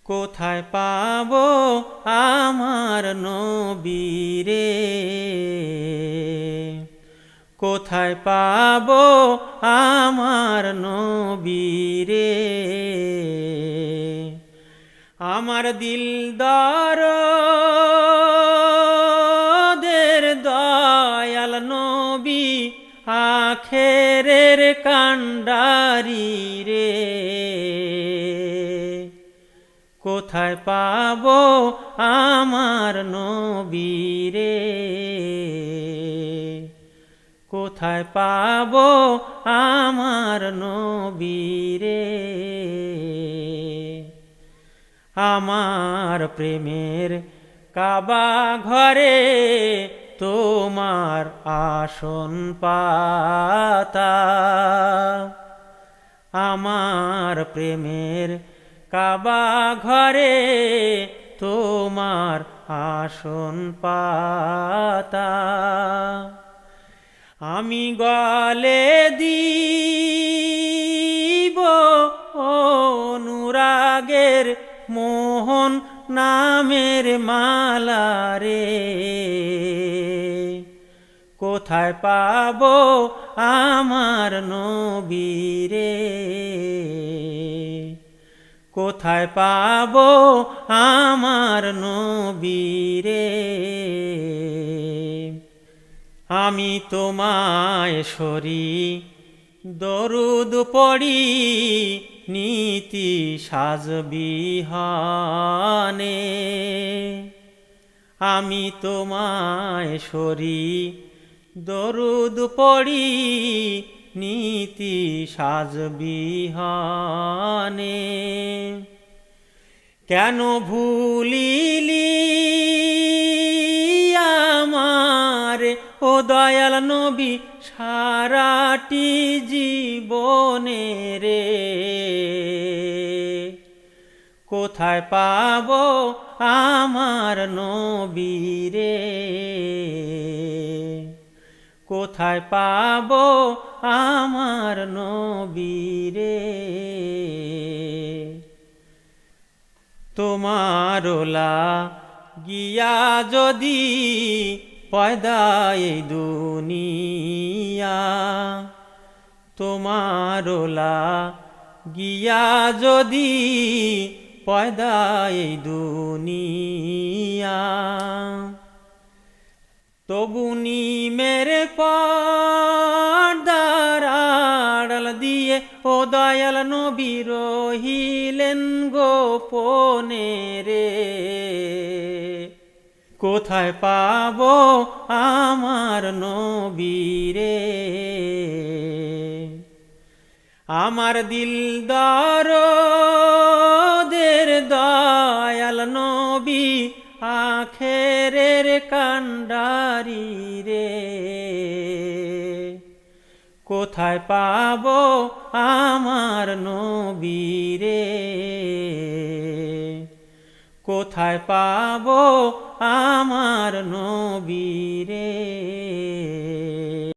কোথায় পাবো আমার নবীরে? কোথায় পাবো আমার নবীরে? আমার দিলদারদের দয়াল নবী আখেরের কান্ডারি রে। কোথায় পাবো আমার নবীরে? কোথায় পাবো আমার নবীরে? আমার প্রেমের কাবা ঘরে তোমার আসন পাতা। আমার প্রেমের কাবা ঘরে তোমার আসন পাতা। আমি গলে দিব অনুরাগের মোহন নামের মালা রে। কোথায় পাবো আমার নবীরে? কোথায় পাবো আমার নবীরে? আমি তোমায় সরি দরুদ পড়ি নীতি সাজবিহানে। আমি তোমায় সরি দরুদ পড়ি নীতি সাজবিহানে। কেন ভুলিলি আমার ও দয়াল নবী সারাটি জীবনে রে? কোথায় পাবো আমার নবীরে? কোথায় পাবো আমার নবীরে? তোমারোলা গিয়া যদি পয়দায় দুনিয়া, তোমারোলা গিয়া যদি পয়দায় দুনিয়া, তবুনি মেরে পর্দার আড়াল দিয়ে ও দয়াল নবী রহিলেন গোপনে রে। কোথায় পাবো আমার নবীরে? আমার দিলদারদের দয়াল নবী আখেরের কান্ডারি রে। কোথায় পাবো আমার নবীরে? কোথায় পাবো আমার নবীরে?